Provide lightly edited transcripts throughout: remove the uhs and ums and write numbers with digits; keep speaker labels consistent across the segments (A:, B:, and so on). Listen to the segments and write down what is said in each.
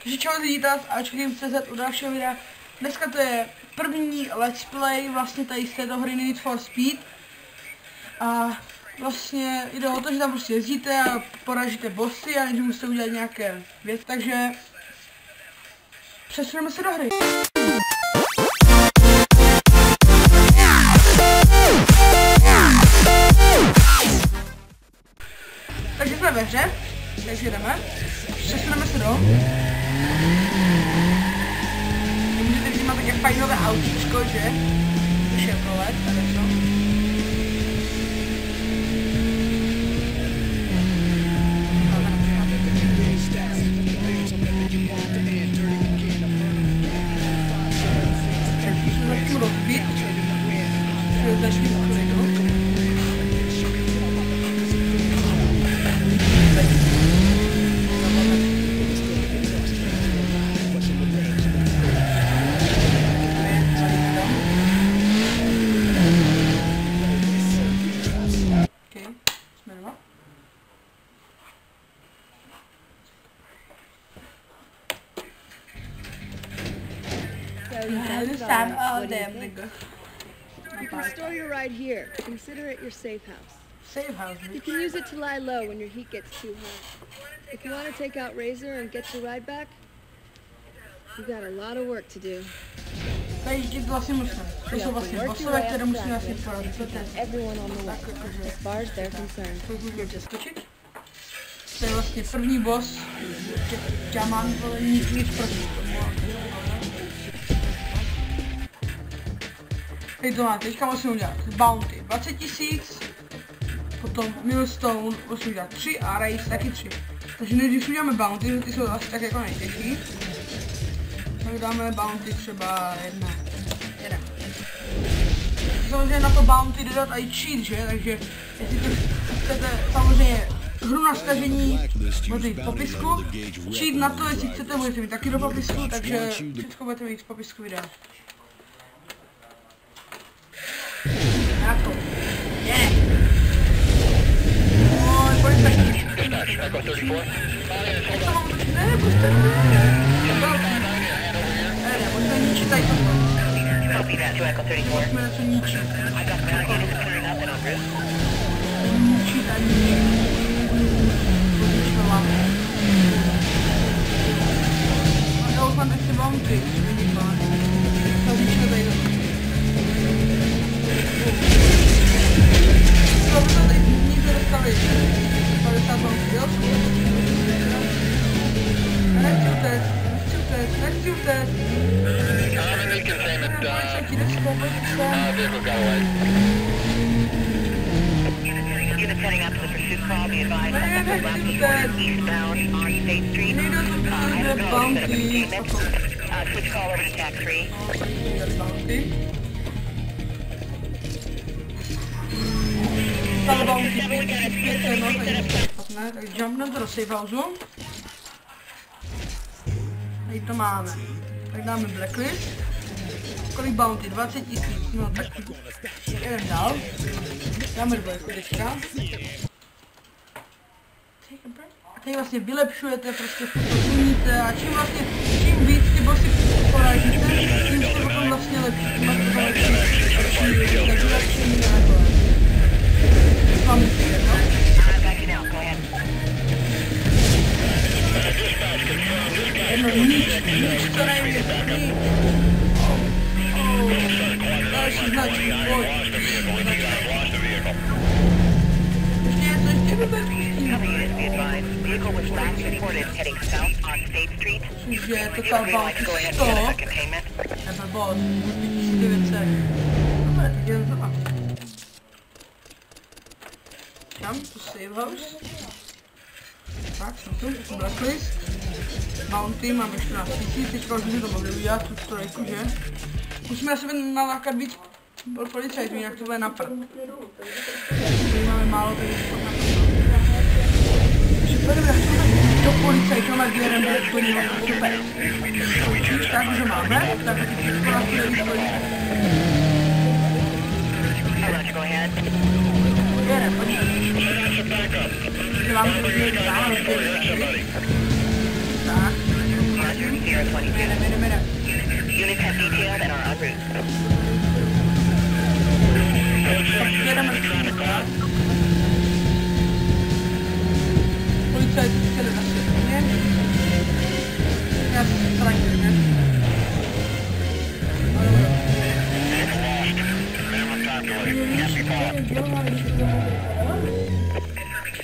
A: Takže čau lidi, a CZ u dalšího videa. Dneska to je první let's play vlastně tady z této hry Need for Speed. A vlastně jde o to, že tam prostě jezdíte a poražíte bossy a že musíte udělat nějaké věci. Takže přesuneme se do hry. Takže jsme ve hře, takže jdeme. Přesuneme se do. Můžete vidět, má také fajnové autíčko, že? Chevrolet, tady co? Začnu rozbít. Začnu rozbít.
B: You can store your ride here. Consider it your safe house.
A: Safe house.
B: You can use it to lie low when your heat gets too hot. If you want to take out Razor and get your ride back, you got a lot of work to do. Everyone on the way, as far as they're concerned.
A: To je vlastně první boss, Jaman, ale nic proti tomu. Teď to má, teďka musím udělat bounty 20 000, potom milestone musím udělat 3 a race taky 3. Takže než uděláme bounty, ty jsou asi tak jako nejtěžší, tak dáme bounty třeba jedna. Samozřejmě na to bounty dodat i cheat, že? Takže jestli to chcete samozřejmě hru na stažení, můžete jít v popisku. Cheat na to, jestli chcete, můžete mít taky do popisku, takže všechno budete mít v popisku videa. Jako. Je. Oj, pojď tak. Jak to mám točit? Ne, prostě ne. Ne, pojďme ničit tady toto. Pojďme něco ničit. Ničit a ničit. Pojďme láme. A já už mám teď ty bounty. To zničíme tady toto. Co by to tady nic nedostali? 50 bounty, jo? Nechci utéct.
C: Units heading up to the pursuit call. Be advised that the left eastbound on State Street. Switch call over to TAC 3.
A: Tak jumpneme to do safe houseu. Tady to máme. Tak dáme blacklist. Kolik bounty? 20 000. No tak jdeme dál. Dáme dvojku teďka. A tady vlastně vylepšujete, prostě to umíte a čím víc ty bossy porážíte, tím jste potom vlastně lepší. Máte to lepší vylepšení a takové. Vám myslíte, no? Jedno nič, to nejde, nic. Další značky, pojď. Ještě vůbec Cože, to tam války 100. Nebo boss, 1900. Dobre, tak jdem znova. Jump to save house. Tak, jsem tu, blacklist. Bounty, máme 14 000, teďka už by to mohli udělat, tu trojku, že? Musíme na sebe nalákat víc policajtů, jinak to bude na prd. Tady máme málo, tady to na prd. Takže pojďme do policajtů, máme jeden bude plně super. Už tak, že máme, tak teď to nás bude vyškodit. Jedeme, pojďme. Děláme to, že dáme, tak. Jdeme.
C: Units have detailed and are en route.
A: Policajti chtěli na světě. Já se ztratím, ne?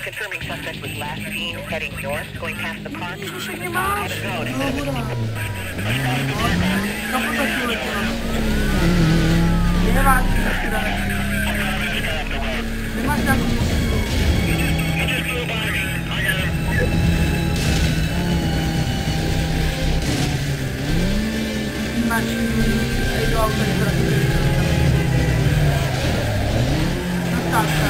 C: Confirming suspect was last seen heading north, going past the park.
A: Všechny máš? Nemáš nějakou musilu. Máš do auta, která natáčka.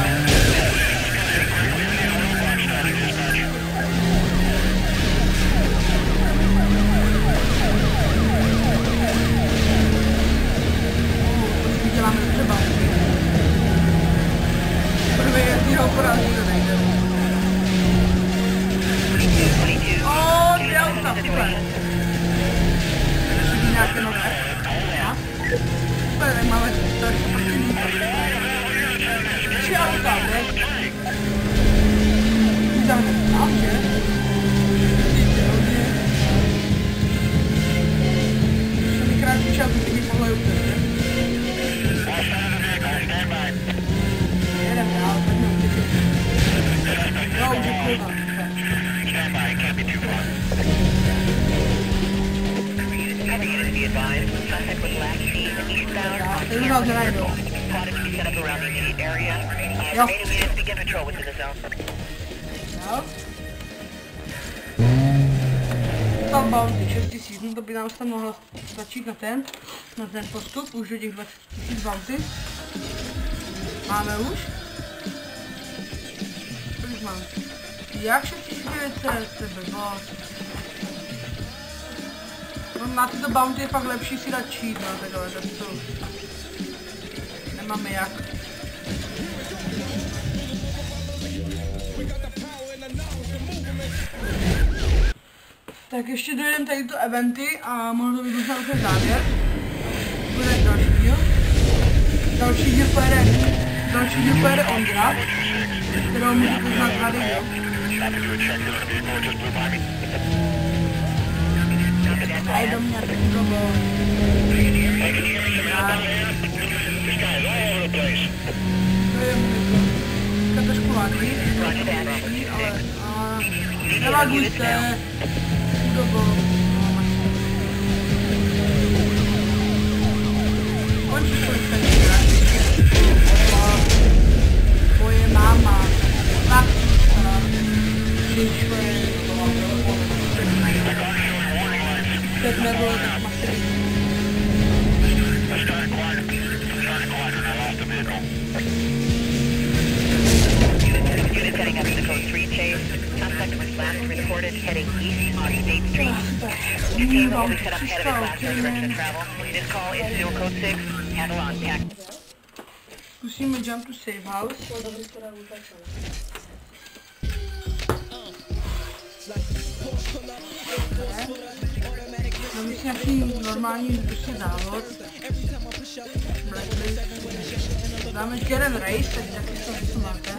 A: Bounty 6000, no to by nám tam mohlo stačit na ten postup, už do těch 20 000 bounty. Máme už? Kolik mám? Jak 6900, to je blbost. No na tyto bounty je fakt lepší si dát cheat, no takhle, to nemáme jak. Tak ještě dojedeme tady to eventy a mohlo to být možná úplně závěr. Bude další díl. Další díl pojede Ondra, kterou můžu poznat tady, jo. Tady do mě takovou. To je trošku vážný, ale nelaguj se. Moje máma, tak nebylo tak masivní.
C: Unit heading up to the code 3 chase. Suspect was last reported heading east on State Street. Your team will be set up head of the class for direction of travel. This call is Zero Code 6. Handle on tack.
A: Zkusíme jump to safe house. No myslím nějaký normální prostě závod. Dáme jeden race, takže taky to máte.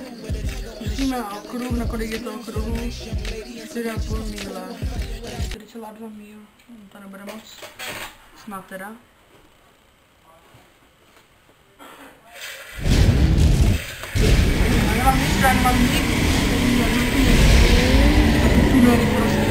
A: Musíme na okruh, na kolik je to okruhu? 4,5 míle. 4,2 míl. To nebude moc. Snad teda. Já mám nic, já nemám nic. Tunely prostě.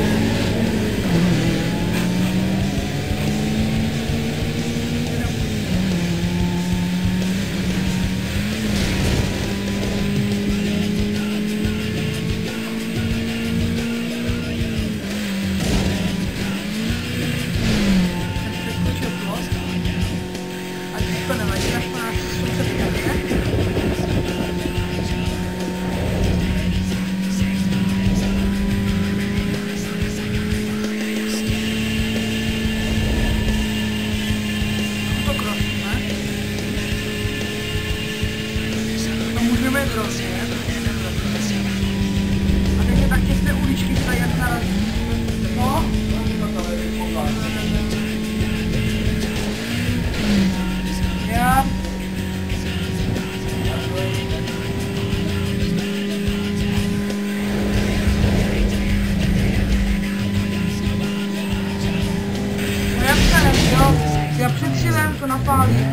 A: to napálí.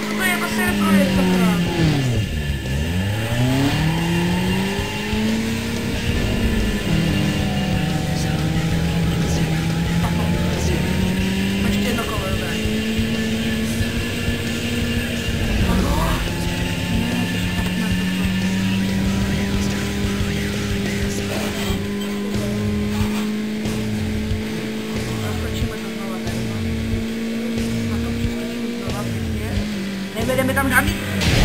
A: Co to je jako série projekt, sakra? Ještě jedno kolo, dobré. Nevedeme tam žádný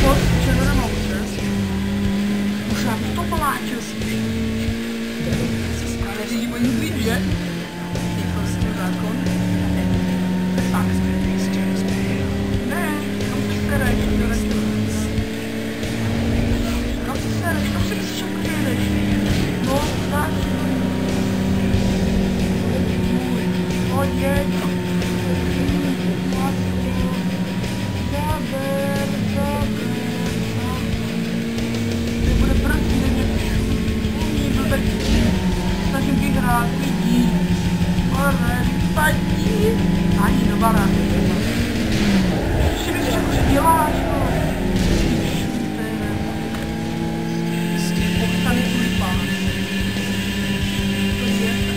A: post červené mouce. Už já bych to pomáčil si. Ale neřídí mojí zlým, že? Je prostě zákon. Ne. Tak. Ne, kam se sereš, kam se sereš, kam si myslíš, jak jedeš? No, tak. Pojď. Nebude proti, někdo tak snažím vyhrát, vidí, ale spadí, ani do baráku. Si myslíš, jako si děláš, no. Obstany tulipán. To je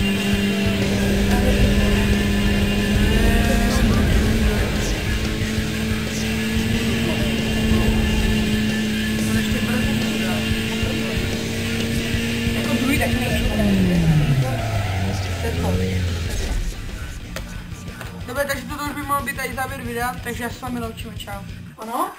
A: Dobře, takže toto už by mohl být tady závěr videa, takže já s vámi loučím, čau.
D: Ano?